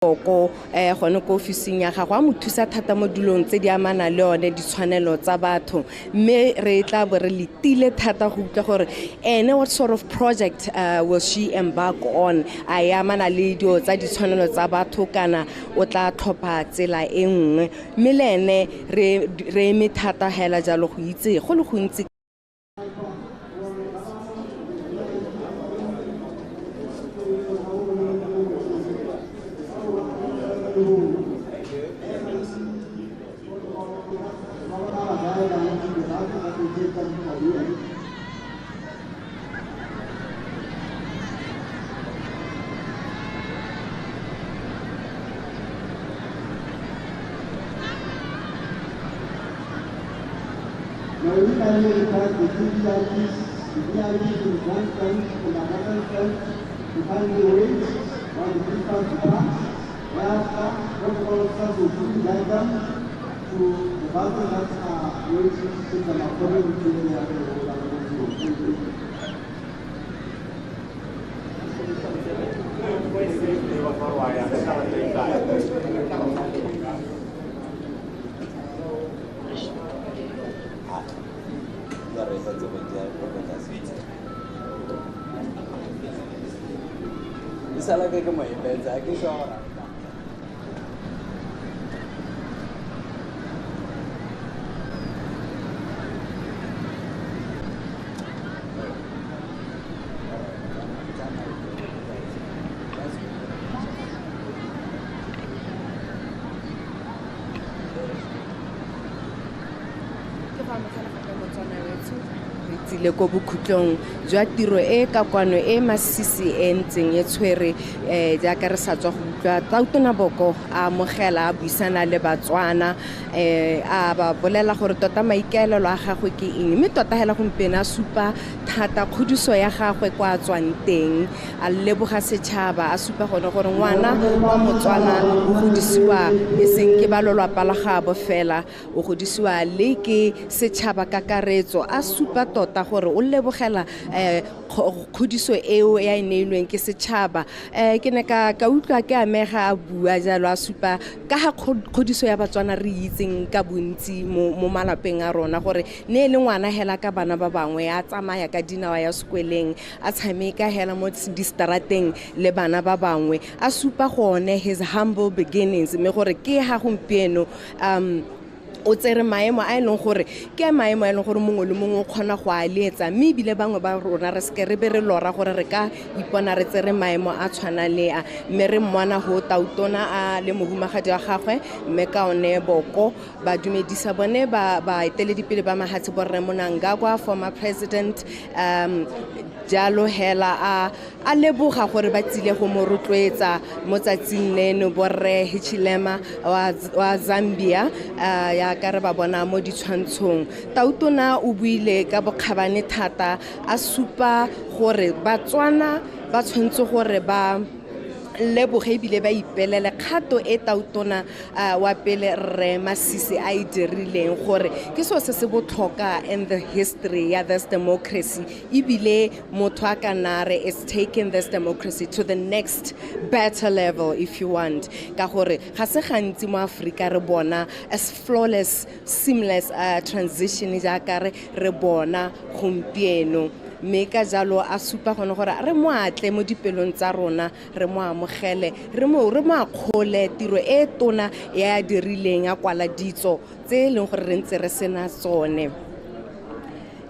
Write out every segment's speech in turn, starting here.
Boko gone ko ofising ya gago a mo thusa thata mo dilong tse di amana le one ditshwanelo tsa batho mme re tla bo re letile thata go utlwa gore ene what sort of project will she embark on a amana le dio tsa ditshwanelo tsa batho kana o tla tlhopha tsela e nngwe mme le ene re eme thata hela jalo go itse go le gontsi Now, we can request the VIPs to one front and another front to find the ways on the different parts. Thereafter, protocol officers will guide them to the buses that are waiting to take them according to their Sala que como pensa que chora. tsile go bokhutlong jwa tiro e ka kwano e masisi e ntseng e tshwere jaaka re sa tswa go utlwa H.E Duma Boko a mogela a buisana le Batswana a ba bolela gore tota maikaelelo a gagwe ke eng mme tota hela gompieno a supa thata khudiso ya gagwe kwa tswang teng a leboga setšhaba a supa gone gore ngwana wa Motswana o godisiwa eseng ke ba lolapa la gabo fela o godisiwa le ke setšhaba kakaretso a supa tota gore o lebogela khudiso eo ya ineilweng ke setšhaba ke ne ka utlwa ke amega a bua jalo a supa ka ga khudiso ya Batswana re itseng ka bontsi mo malapeng a rona gore ne le ngwana hela ka bana ba bangwe a tsamaya ka dinawa ya sekweleng a tshameka hela mo distraateng le bana ba bangwe a supa gone his humble beginnings mme gore ke ga gompieno o tsere maemo a leng gore ke maemo a leng gore mongwe le mongwe o kgona go a letsa mme bile bangwe ba rona re se re be re lora gore re ka ipona re tsere maemo a tshwana le a mme re mmona go H.E Duma a le mohumagadi wa gagwe mme ka one Boko ba dumedisa bone ba eteledipele ba mahatsi borre Mnangagwa former president jalo hela a leboga gore ba tsile go mo rotloetsa mo tsatsing leno borre H.E wa Zambia ya ka re ba bona mo ditshwantshong H.E Duma o buile ka bokgabane thata a supa gore Batswana ba tshwantse gore ba leboge bile ba ipelele kgato e H.E Duma wa pele re masisi a dirileng gore ke so se botlhoka in the history ya this democracy ibile motho a kanare is taking this democracy to the next better level if you want ka gore ga se gantsi mo Afrika re bona as flawless seamless transition ja ka re bona gompieno mme ka jalo a supa gone gore re mo atle mo dipelong tsa rona re mo amogele re mo akgole tiro e tona ya dirileng a kwala ditso tse leng gore re ntse re sena tsone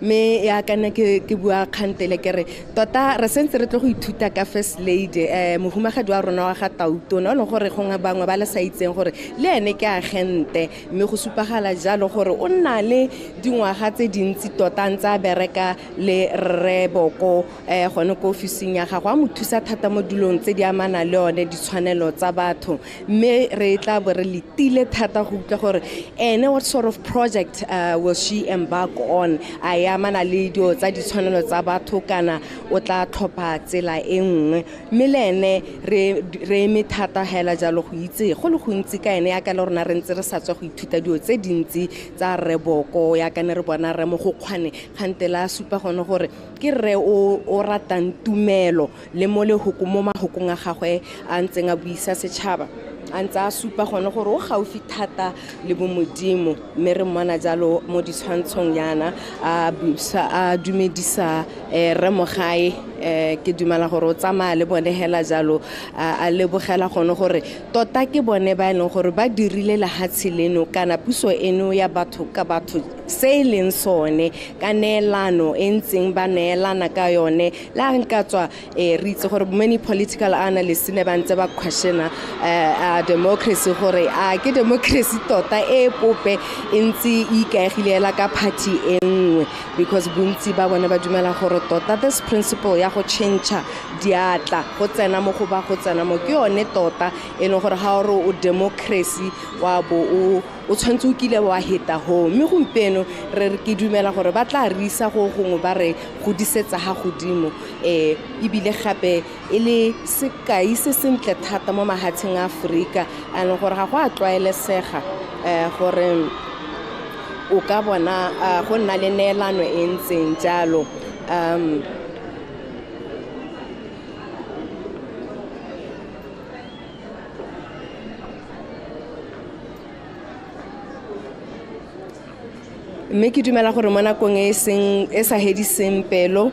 me ya kana ke bua khantele ke re tota re sentse re tlo go ithuta ka first lady mohumagadi wa rona wa ga H.E Duma le gore go nga bangwe ba le sa itseng gore le ene ke agente mme go supagala jalo gore o nna le dingwaga tse dintsi tota ntse a bereka le Rre Boko gone ko ofising ya gago a mo thusa thata mo dilong tse di amana le one ditshwanelo tsa batho mme re tla bo re letile thata go utlwa gore ene what sort of project will she embark on a amana le dio tsa ditshwanelo tsa batho kana o tla tlhopha tsela e nngwe mme le ene re eme thata hela jalo go itse go le gontsi ka ene ya ka le rona re ntse re sa tswa go ithuta dio tse dintsi tsa Re Boko ya ka ne re bona re mo go kgwane khantela supa gone gore ke re o ratang tumelo le mo le hukumo mahukung a gagwe a ntseng a buisa setšhaba a ntse a supa gone gore o gaufi thata le bomodimo mme re mmona jalo mo ditshwantshong yana a dumedisa re mogae ke dumela gore o tsamaya le bone hela jalo a lebogela gone gore tota ke bone ba leng gore ba dirile lehatshe leno kana puso eno ya batho ka batho se leng sone ka neelano e ntseng ba neelana ka yone la nka tswa re itse gore many political analysts ne ba ntse ba questiona democracy gore a ke democracy tota e pope ntse ikaegile ka party e nngwe because bontsi ba bona ba dumela gore tota this principle ya go change diatla go tsena mo go ba go tsena mo ke yone tota eno gore ha o democracy wa bo o tshwantse o kile wa heta ho mme gompieno re ke dumela gore ba tla risa go gongwe ba re go disetsa ha godimo ibile gape ele sekai se sentle thata mo mahatsheng a Afrika ano gore ga go a tlwaelesega gore o ka bona go nna le neelano e ntseng jalo mme ke dumela gore mo nakong e sa hediseng pelo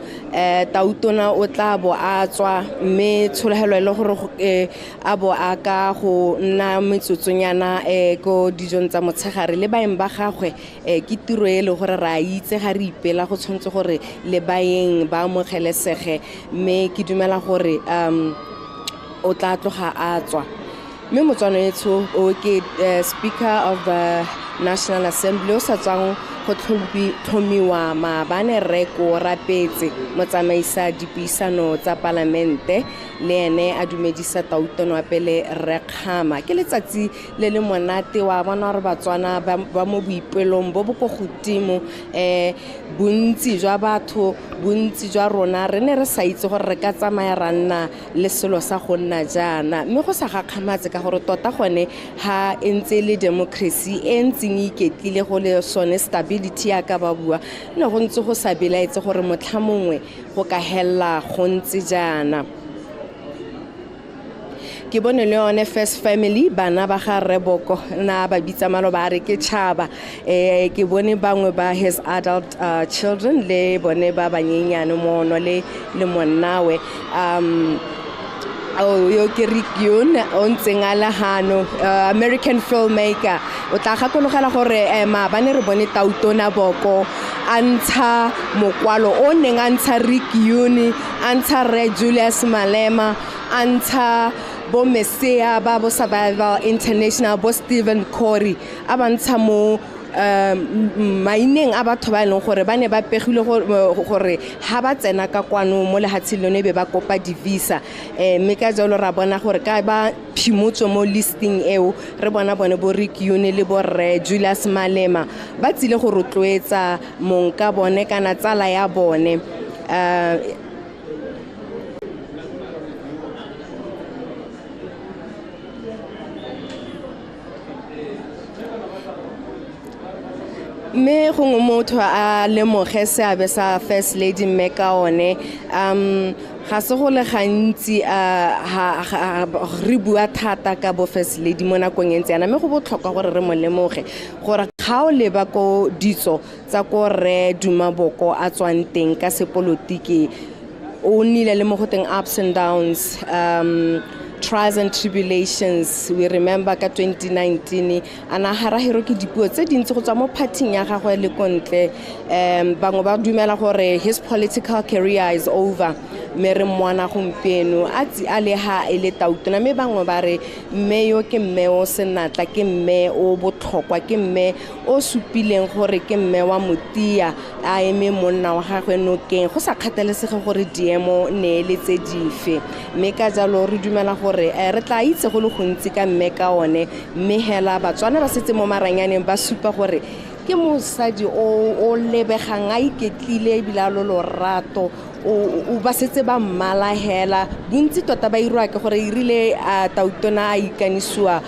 tautona o tla bo a tswa mme tsholehelo le gore a bo a ka go nna metsotsonyana go dijong tsa motshegare le baeng ba gagwe ke tiro e le gore ra itse ga re ipela go tshwantse gore le baeng ba mogelesege mme ke dumela gore o tla tloga a tswa mme motswana etso o ke speaker of the National Assembly o sa tswang go tlhomiwa maabane reko rapetse motsamaisa dipuisano tsa parlamente le ene a dumedisa tautono wa pele Rekgama ke letsatsi le le monate wa bona re Batswana ba mo boipelong bo go godimo bontsi jwa batho bontsi jwa rona re ne re sa itse gore re ka tsamaya ra nna le selo sa go nna jana mme go sa gakgamatse ka gore tota gone ha entse le democracy e ntseng iketlile go le sone stability ya ka ba bua ne go ntse go sa belaetse gore motlhamongwe go ka hella go ntse jana ke bone le yone first family bana ba ga Re Boko na ba bitsa malo ba re ke tshaba ke bone bangwe ba his adult children le bone ba banyenyane mono le monnawe yo ke Rikyun o ntseng a lahano American filmmaker o tla gakologela gore ba ne re bone Tautona Boko a ntsha mokwalo o neng a ntsha Rikyun a ntsha Re Julius Malema a ntsha bo Messiah ba bo Survival International bo Stephen Corey a ba ntsha mo maineng a batho ba leng gore ba ne ba pegile gore ha ba tsena ka kwano mo lehatshilone be ba kopa divisa mme ka jalo ra bona gore ka ba phimotso mo listing eo re bona bone bo Rikyun le bo Re Julius Malema ba tsile go rotloetsa monka bone kana tsala ya bone me gongwe motho a lemoge seabe sa First Lady Mmeka one ga se go le gantsi re bua thata ka bo First Lady mo nakong e ntse yana me go botlhokwa gore re mo lemoge gore ga o leba go ditso tsa go Re Duma Boko a tswang teng ka sepolotiki o nnile le mo go teng ups and downs trials and tribulations we remember ka 2019 ana hara hero ke dipuo tse dintsi go tswa mo partying ya gagwe le kontle bangwe ba dumela gore his political career is over me re mwana gompieno a tsi a le ha ele Tautona me bangwe ba re mme yo ke mme o senatla ke mme o botlhokwa ke mme o supileng gore ke mme wa motia a eme monna wa gagwe no keng go sa kgathalesege gore diemo ne le tse dife me ka jalo re dumela gore re tla itse go le gontsi ka Mmeka one mme hela Batswana ba setse mo maranyaneng ba supa gore mosadi o lebegang a iketlile ebile a lo lorato o ba setse ba mmala hela bontsi tota ba irwa ke gore irile tautona a ikanisiwa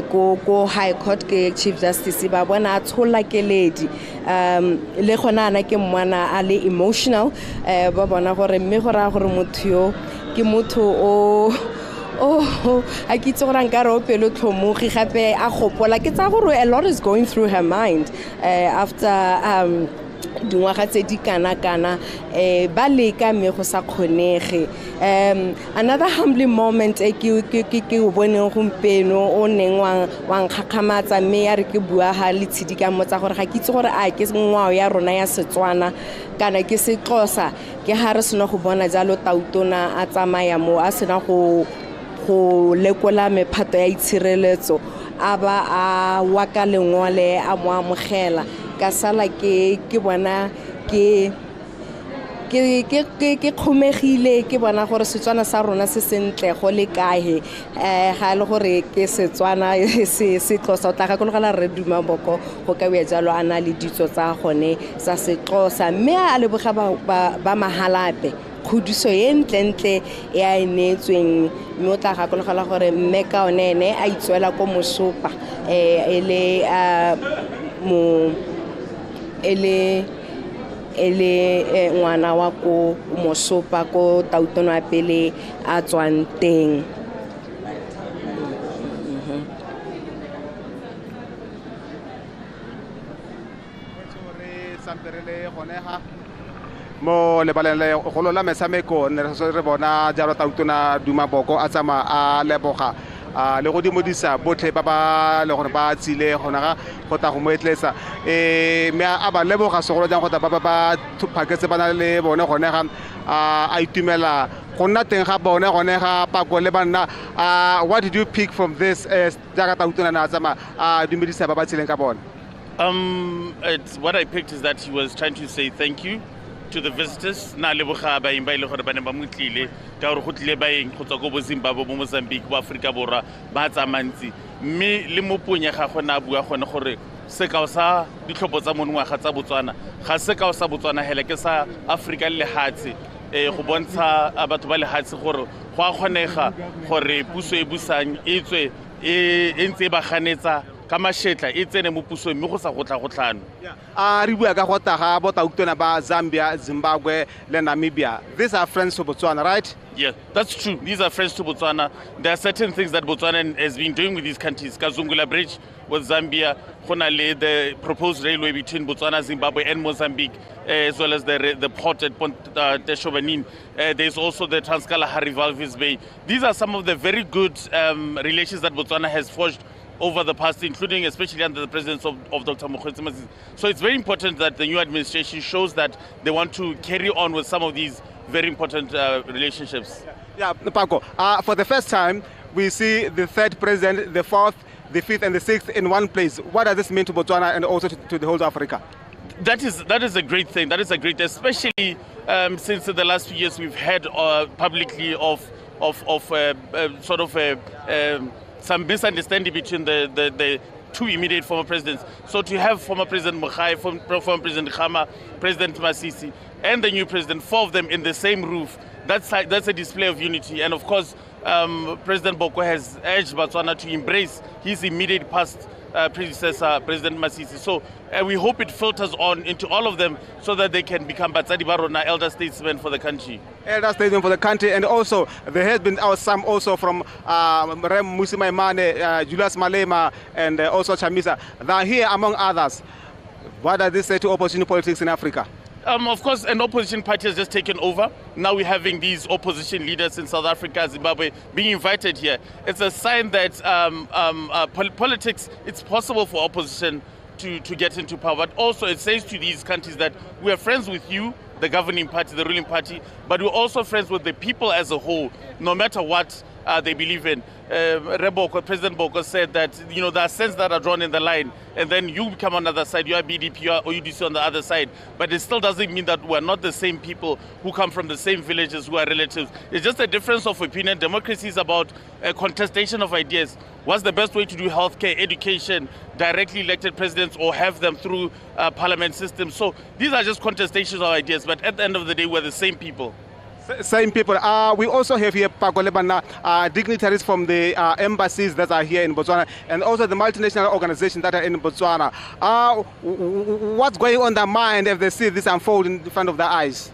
ko high court ke chief justice ba bona a tshola keledi le gona ana ke mmana a le emotional ba bona gore mme go ra gore motho yo ke motho a kitse gore nka re o pelo tlhomogi gape a gopola ke tsa gore a lot is going through her mind after dingwaga tse di kana ba leka mme go sa kgonege another humbling moment ke o boneng gompieno o neng wa nkgakgamatsa mme ya re ke bua ha le tshidika motsa gore ga ke itse gore a ke ngwao ya rona ya Setswana kana ke Sexhosa ke ha re sena go bona jalo tautona a tsamaya mo a sena go lekola mephato ya itshireletso aba a waka lengwale a mo amogela ka sala ke bona ke khomegile ke bona gore Setswana sa rona se sentle go le kae ga le gore ke Setswana se Xhosa o tla ga kologela H.E Duma Boko go ka bua jalo ana le ditso tsa gone sa Xhosa mme a leboga ba mahalape khudiso ye ntlentle e a enetsweng mme o tla ga kologela gore mme ka onene a itswela ko mosopa ele ngwana wa ko mosopa ko tautona ya pele a tswang teng mo lebaleng le go la metsameko re bona jalo tautona Duma Boko a tsama a leboga le go dimodisa botlhe ba le gore ba tsile gona ga go ta go moetlesa me a ba leboga segolo jang go ta ba phaketse bana le bone gone ga a itumela go nna teng ga bone gone ga pako le bana what did you pick from this jaaka tautona na tsama dumedisa ba tsileng ka bone? What I picked is that he was trying to say thank you to the visitors na leboga ba imba ile gore bane ba motlile ka gore go tlile baeng go tswa go bo Zimbabwe bo Mozambique bo Afrika Borwa ba tsamantsi mme le moponya ga gona bua gone gore sekao sa ditlhopho tsa monngwaga tsa Botswana ga sekao sa Botswana hela ke sa Afrika le hatse go bontsha batho ba le hatse gore go a kgonega gore puso e busang e tswe e ntse ba ganetsa ka mashetla e tsene mo pusong mme go sa go tlano re bua ka go taga bo tautona ba Zambia, Zimbabwe le Namibia. These are friends to Botswana, right? Yeah, that's true. These are friends to Botswana. There are certain things that Botswana has been doing with these countries. Kazungula Bridge with Zambia, Honale, the proposed railway between Botswana, Zimbabwe and Mozambique, as well as the port at Teshobanin. There's also the Trans-Kalahari Valvis Bay. These are some of the very good relations that Botswana has forged over the past, including especially under the presence of Dr. Mokgweetsi Masisi. So it's very important that the new administration shows that they want to carry on with some of these very important relationships. Yeah, Paco, for the first time, we see the third president, the fourth, the fifth and the sixth in one place. What does this mean to Botswana and also to the whole of Africa? That is a great thing. That is a great, especially since the last few years we've heard publicly of sort of some misunderstanding between the two immediate former presidents. So to have former President Mogai, former President Khama, President Masisi, and the new president, four of them in the same roof, that's a display of unity. And of course, President Boko has urged Botswana to embrace his immediate past predecessor, President Masisi. So we hope it filters on into all of them so that they can become Batsadi Barona, elder statesmen for the country. Elder statesmen for the country, and also there has been some also from Rem Musimaimane, Julius Malema, and also Chamisa. They are here among others. What does this say to opposition politics in Africa? Of course, an opposition party has just taken over. Now we're having these opposition leaders in South Africa, Zimbabwe, being invited here. It's a sign that politics, it's possible for opposition to get into power. But also it says to these countries that we are friends with you, the governing party, the ruling party, but we're also friends with the people as a whole, no matter what they believe in. President Boko said that, you know, there are sets that are drawn in the line, and then you come on the other side, you are BDP, you are UDC on the other side. But it still doesn't mean that we're not the same people who come from the same villages, who are relatives. It's just a difference of opinion. Democracy is about a contestation of ideas. What's the best way to do healthcare, education, directly elected presidents, or have them through parliament system? So these are just contestations of ideas, but at the end of the day, we're the same people. Same people. We also have here dignitaries from the embassies that are here in Botswana, and also the multinational organizations that are in Botswana. What's going on their mind if they see this unfold in front of their eyes?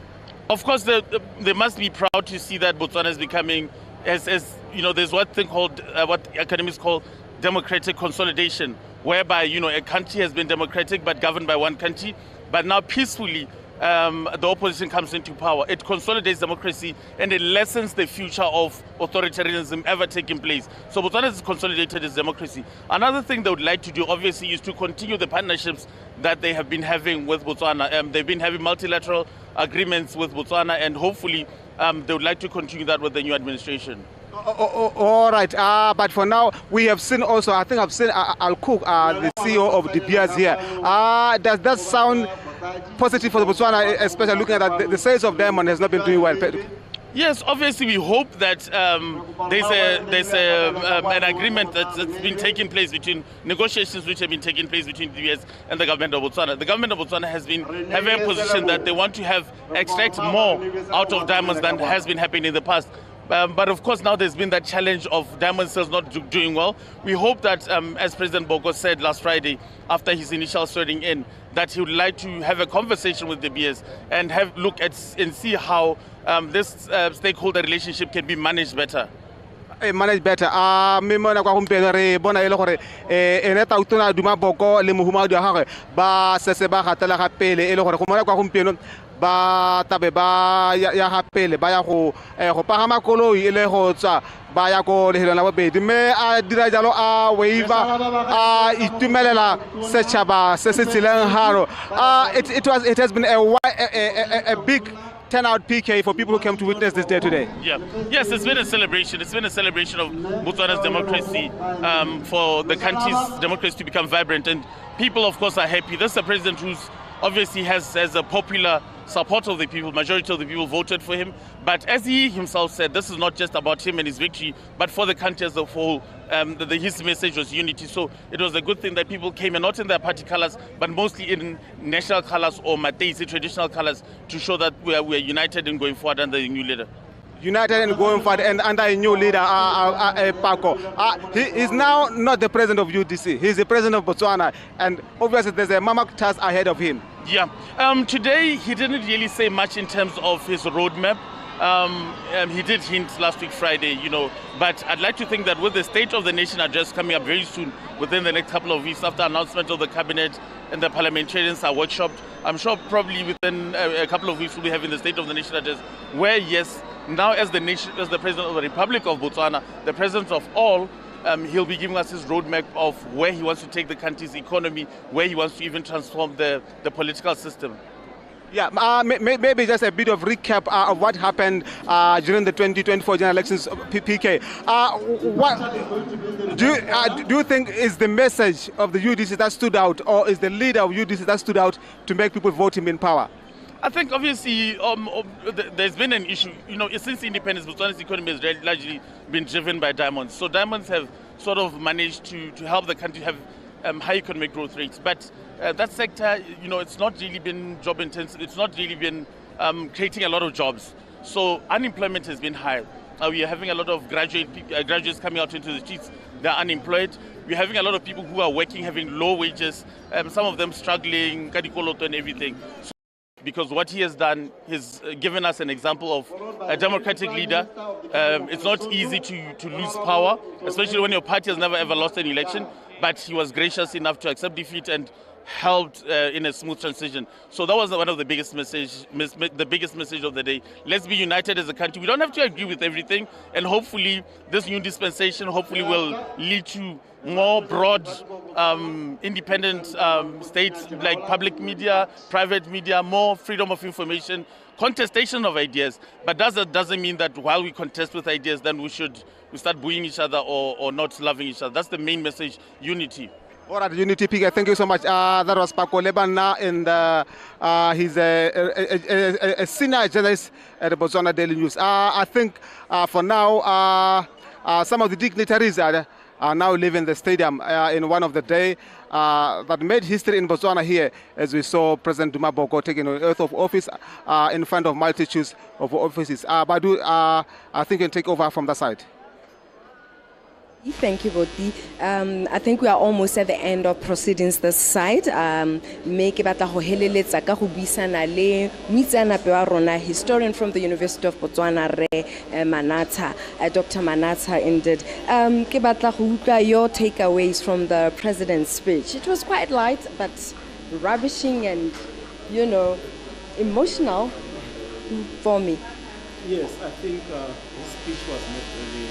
Of course, they must be proud to see that Botswana is becoming, as you know, there's one thing called, what academics call democratic consolidation, whereby, you know, a country has been democratic but governed by one country, but now peacefully the opposition comes into power. It consolidates democracy and it lessens the future of authoritarianism ever taking place. So Botswana is consolidated its democracy. Another thing they would like to do, obviously, is to continue the partnerships that they have been having with Botswana. They've been having multilateral agreements with Botswana, and hopefully they would like to continue that with the new administration. All right, but for now, we have seen also, I think I've seen Al Cook, the CEO of De Beers here. Does that sound positive for Botswana, especially looking at that the sales of diamond has not been doing well? Yes, obviously we hope that there's an agreement that's been taking place between negotiations which have been taking place between the US and the government of Botswana. The government of Botswana has been having a position that they want to extract more out of diamonds than has been happening in the past. But of course now there's been that challenge of diamond sales not doing well. We hope that, as President Boko said last Friday after his initial swearing in, that he would like to have a conversation with the BS and look at and see how this stakeholder relationship can be managed better. Manage better. Mimona kwa humpeno re bona ele gore ene tautona Duma Boko le mohumadi wa gagwe ba sese ba gatela ga pele ele gore go mona kwa humpeno ba tabe ba ya ga pele ba ya go pagama koloi ele go tswa ba ya go lehelo la bobedi me a dira jalo a waiver a itumelela setšhaba se se tsileng haro. It has been a big turnout PK for people who came to witness this day today. Yeah, yes, it's been a celebration. It's been a celebration of Botswana's democracy, for the country's democracy to become vibrant, and people, of course, are happy. This is a president who's obviously has a popular support of the people. Majority of the people voted for him, but as he himself said, this is not just about him and his victory, but for the country as a whole. His message was unity, so it was a good thing that people came, and not in their party colors, but mostly in national colors or Matesi traditional colors, to show that we are united in going forward under the new leader. United and going forward and under a new leader, Paco. He is now not the president of UDC. He's the president of Botswana, and obviously there's a mammoth task ahead of him. Yeah. Today he didn't really say much in terms of his roadmap. He did hint last week Friday, you know, but I'd like to think that with the State of the Nation address coming up very soon, within the next couple of weeks after announcement of the cabinet and the parliamentarians are workshopped, I'm sure probably within a couple of weeks we'll be having the State of the Nation address, where yes, now as the president of the Republic of Botswana, the president of all, he'll be giving us his roadmap of where he wants to take the country's economy, where he wants to even transform the political system. Yeah, maybe just a bit of recap of what happened during the 2024 general elections, PK. What do you think is the message of the UDC that stood out, or is the leader of UDC that stood out to make people vote him in power? I think obviously there's been an issue. You know, since independence, Botswana's economy has largely been driven by diamonds. So diamonds have sort of managed to help the country have high economic growth rates. But that sector, you know, it's not really been job intensive. It's not really been creating a lot of jobs. So unemployment has been high. We are having a lot of graduates coming out into the streets. They're unemployed. We're having a lot of people who are working, having low wages. Some of them struggling, kadikoloto and everything. So, because what he has done, he's given us an example of a democratic leader. It's not easy to lose power, especially when your party has never ever lost an election. But he was gracious enough to accept defeat and helped in a smooth transition. So that was one of the biggest message of the day. Let's be united as a country. We don't have to agree with everything, and hopefully this new dispensation will lead to more broad, independent states like public media, private media, more freedom of information, contestation of ideas. But that doesn't mean that while we contest with ideas, then we start booing each other or not loving each other. That's the main message: unity. All right, Unity Pika, thank you so much. That was Paco Lebana, and he's a senior journalist at the Botswana Daily News. I think for now, some of the dignitaries are now leaving the stadium in one of the day that made history in Botswana here, as we saw President Duma Boko taking an oath of office in front of multitudes of offices. Badu, I think you can take over from that side. Thank you, Boti. I think we are almost at the end of proceedings this side. Make batla ho heleletsa ka go buisana le moitseanape wa rona, historian from the University of Botswana, Manatha, Dr. Manatha indeed. Ke batla go utlwa your takeaways from the president's speech. It was quite light, but ravishing and, emotional for me. Yes, I think his speech was not really...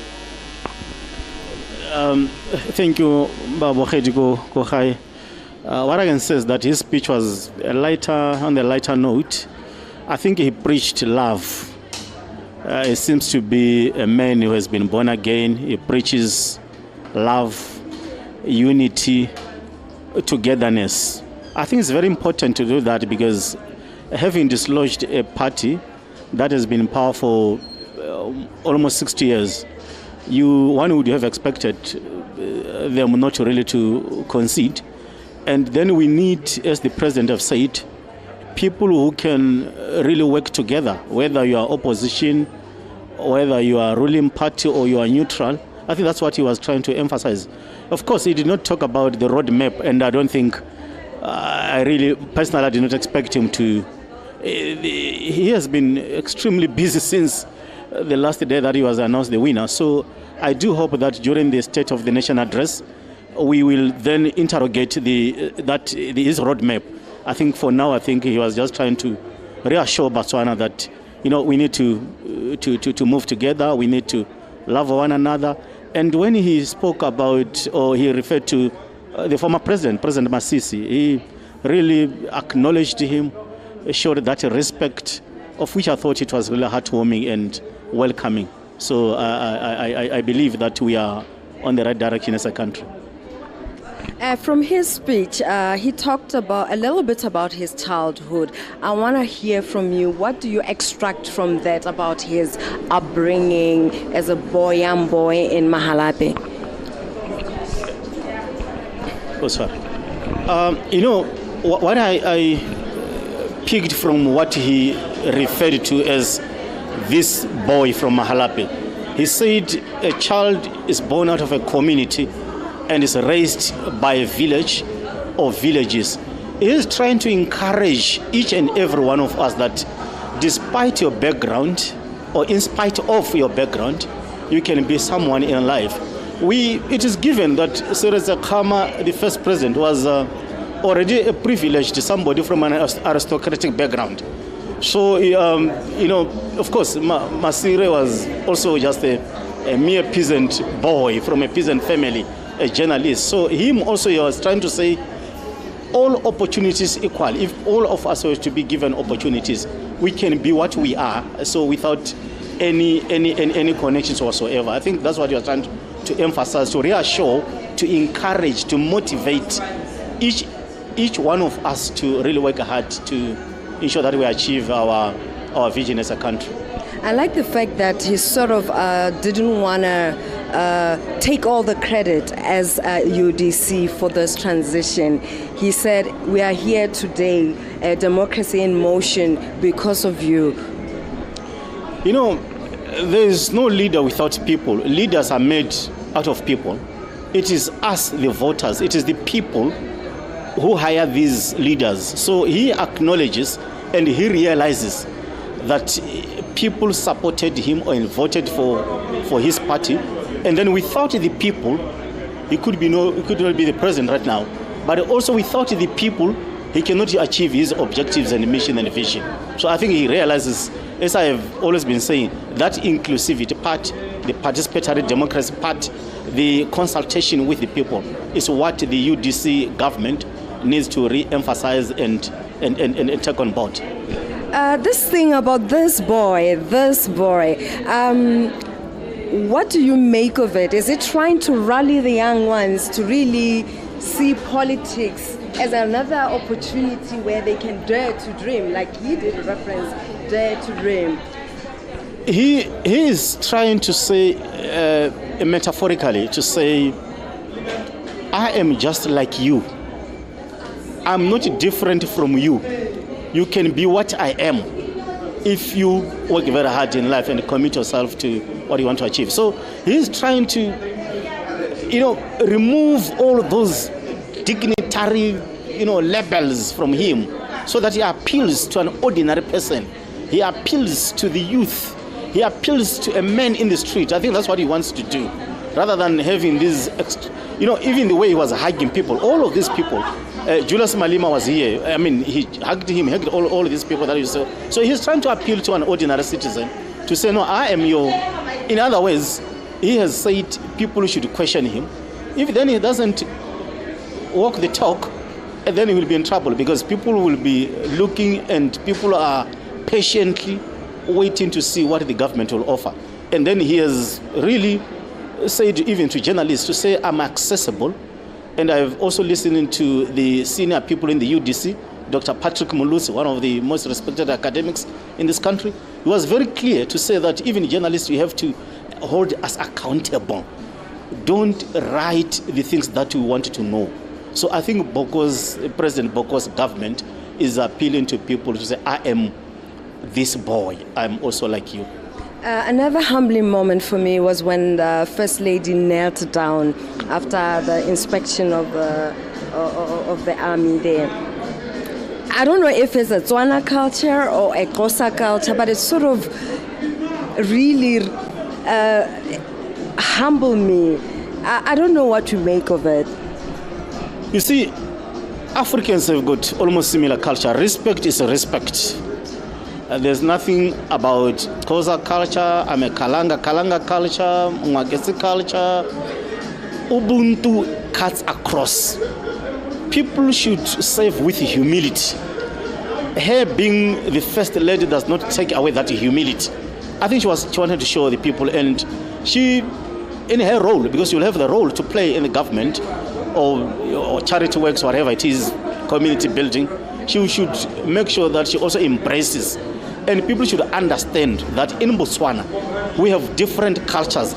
thank you, Babo Khediko Kohai. What I can say is that his speech was on the lighter note. I think he preached love. He seems to be a man who has been born again. He preaches love, unity, togetherness. I think it's very important to do that because having dislodged a party that has been in power for almost 60 years, one would have expected them not really to concede. And then we need, as the president have said, people who can really work together, whether you are opposition, whether you are ruling party or you are neutral. I think that's what he was trying to emphasize. Of course, he did not talk about the roadmap, and I don't think, I did not expect him to. He has been extremely busy since the last day that he was announced the winner. So I do hope that during the State of the Nation address, we will then interrogate his roadmap. I think for now, he was just trying to reassure Botswana that we need to move together. We need to love one another. And when he spoke about, or he referred to the former president, President Masisi, he really acknowledged him, showed that respect, of which I thought it was really heartwarming and welcoming. So I believe that we are on the right direction as a country. From his speech, he talked a little bit about his childhood. I want to hear from you. What do you extract from that about his upbringing as a young boy in Mahalape? Oh, sorry. What I picked from what he referred to as this boy from Mahalape. He said a child is born out of a community and is raised by a village or villages. He is trying to encourage each and every one of us that despite your background or in spite of your background, you can be someone in life. It is given that Seretse Khama, the first president, was already a privileged somebody from an aristocratic background. So, of course, Masire was also just a mere peasant boy from a peasant family, a journalist. So him also, he was trying to say all opportunities equal. If all of us were to be given opportunities, we can be what we are. So without any connections whatsoever. I think that's what he was trying to emphasize, to reassure, to encourage, to motivate each one of us to really work hard to ensure that we achieve our vision as a country. I like the fact that he sort of didn't want to take all the credit as UDC for this transition. He said, we are here today, democracy in motion because of you. There is no leader without people. Leaders are made out of people. It is us, the voters. It is the people who hire these leaders. So he acknowledges and he realizes that people supported him and voted for his party, and then without the people, he could not be the president right now. but also without the people, he cannot achieve his objectives and mission and vision. So I think he realizes, as I have always been saying, that inclusivity part, the participatory democracy part, the consultation with the people is what the UDC government needs to re-emphasize and take on board. This thing about this boy, what do you make of it? Is it trying to rally the young ones to really see politics as another opportunity where they can dare to dream, like he did reference, dare to dream? He is trying to say, metaphorically, to say, I am just like you. I'm not different from you. You can be what I am if you work very hard in life and commit yourself to what you want to achieve. So he's trying to, remove all those dignitary, labels from him so that he appeals to an ordinary person. He appeals to the youth. He appeals to a man in the street. I think that's what he wants to do. Rather than having these, even the way he was hugging people, all of these people, Julius Malema was here. I mean, he hugged him, hugged all of these people that you saw. So he's trying to appeal to an ordinary citizen to say, no, I am your... In other words, he has said people should question him. If then he doesn't walk the talk, then he will be in trouble because people will be looking and people are patiently waiting to see what the government will offer. And then he has really said even to journalists to say, I'm accessible. And I've also listened to the senior people in the UDC, Dr. Patrick Mulusi, one of the most respected academics in this country. He was very clear to say that even journalists, we have to hold us accountable. Don't write the things that we want to know. So I think President Boko's government is appealing to people to say, I am this boy. I'm also like you. Another humbling moment for me was when the First Lady knelt down after the inspection of the army there. I don't know if it's a Tswana culture or a Xhosa culture, but it sort of really humbled me. I don't know what to make of it. You see, Africans have got almost similar culture. Respect is respect. There's nothing about Xhosa culture, I'm a Kalanga culture, Mwagesi culture. Ubuntu cuts across. People should serve with humility. Her being the First Lady does not take away that humility. I think she wanted to show the people, and she, in her role, because you'll have the role to play in the government or charity works, whatever it is, community building, she should make sure that she also embraces. And people should understand that in Botswana, we have different cultures.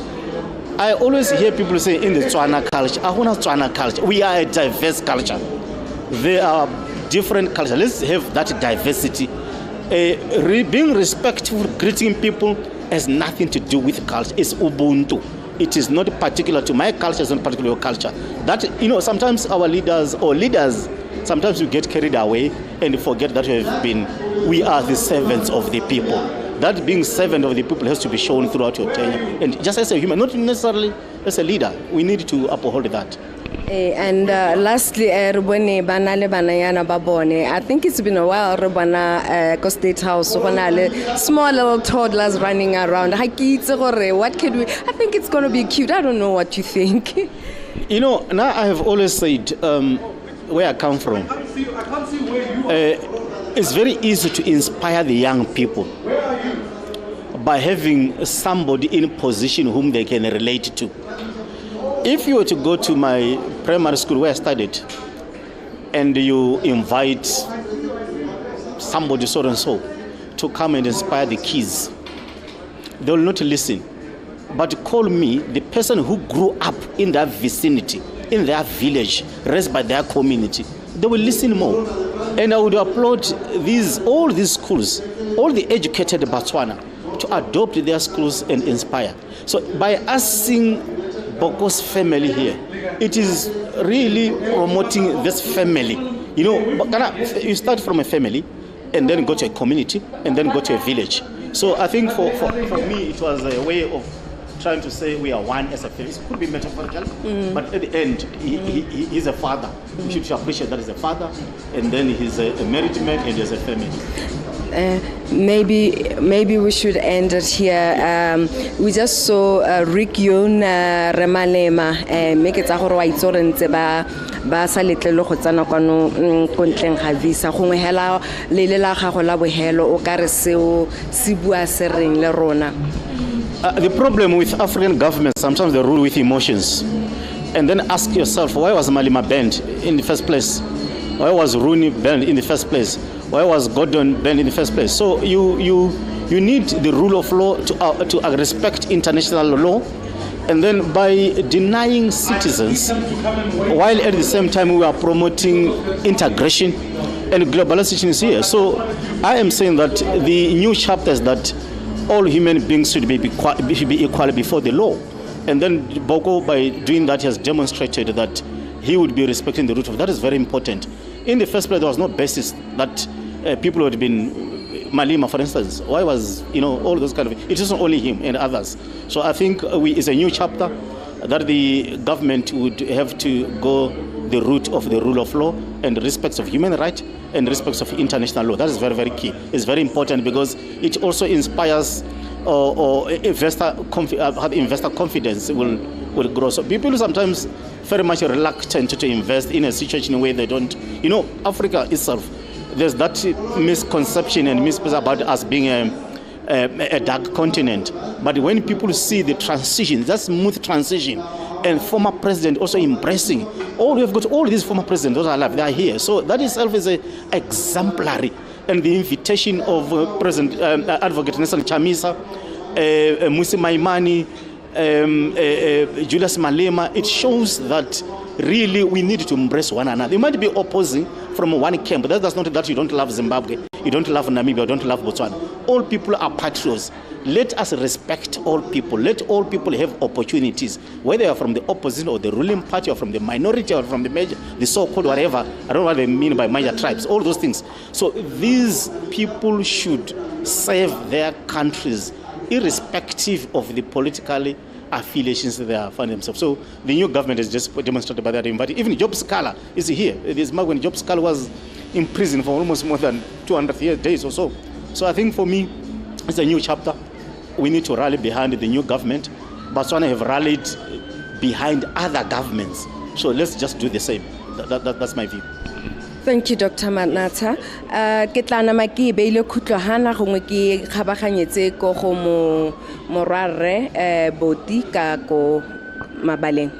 I always hear people say in the Tswana culture, Tswana culture, we are a diverse culture. There are different cultures. Let's have that diversity. Being respectful, greeting people has nothing to do with culture. It's Ubuntu. It is not particular to my culture, it's not particular to your culture. That, sometimes our leaders, sometimes we get carried away and forget that we are the servants of the people. That being servant of the people has to be shown throughout your tenure. And just as a human, not necessarily as a leader, we need to uphold that. And lastly, I think it's been a while, State House, small little toddlers running around. What can we? I think it's going to be cute. I don't know what you think. Now I have always said, where I come from, it's very easy to inspire the young people by having somebody in position whom they can relate to. If you were to go to my primary school where I studied and you invite somebody so and so to come and inspire the kids, they will not listen. But call me, the person who grew up in their vicinity, in their village, raised by their community, they will listen more. And I would applaud all these schools, all the educated Botswana, to adopt their schools and inspire. So by us seeing Boko's family here, it is really promoting this family. You start from a family and then go to a community and then go to a village. So I think for me it was a way of trying to say we are one as a family. It could be metaphorical, but at the end, he's a father. We should appreciate that he's a father, and then he's a married man, and he's a family. Maybe we should end it here. We just saw Rick Yon Remalema make it a gore wa itsore ntse ba sa letlelo go tsana kwano kontleng ga visa gongwe hela le la gago la bohelo o ka re seo se bua se reng le rona. The problem with African governments, sometimes they rule with emotions. And then ask yourself, why was Malema banned in the first place? Why was Rooney banned in the first place? Why was Gordon banned in the first place? So you need the rule of law to respect international law. And then by denying citizens, while at the same time we are promoting integration and globalization is here. So I am saying that the new chapters that all human beings should be equal before the law. And then Boko, by doing that, has demonstrated that he would be respecting the root of that. Is very important. In the first place, there was no basis that people would have been Malema, for instance. Why was, all those kind of... It isn't only him and others. So I think it's a new chapter that the government would have to go the route of the rule of law and respects of human rights and respects of international law. That is very, very key. It's very important because it also inspires investor confidence will grow. So people are sometimes very much reluctant to invest in a situation where they don't... Africa itself, there's that misconception and misperception about us being a dark continent. But when people see the transition, that smooth transition, and former president also embracing, we've got all these former presidents, those are alive, they are here. So that itself is exemplary. And the invitation of President Advocate Nelson Chamisa, Musi Maimani, Julius Malema, it shows that really we need to embrace one another. You might be opposing from one camp, but that's not that you don't love Zimbabwe, you don't love Namibia, you don't love Botswana. All people are patriots. Let us respect all people. Let all people have opportunities, whether they are from the opposition or the ruling party or from the minority or from the so-called whatever. I don't know what they mean by major tribes, all those things. So these people should serve their countries irrespective of the political affiliations they are finding themselves. So the new government has just demonstrated by that. But even Job Scala is here. This month when Job Scala was in prison for almost more than 200 days or so. So I think for me, it's a new chapter. We need to rally behind the new government. Botswana have rallied behind other governments. So let's just do the same. That's my view. Thank you, Dr. Manata. Ke tla nama ke beile khutlohana gongwe ke kgabaganyetse ko go morare boti ka ko mabaleng.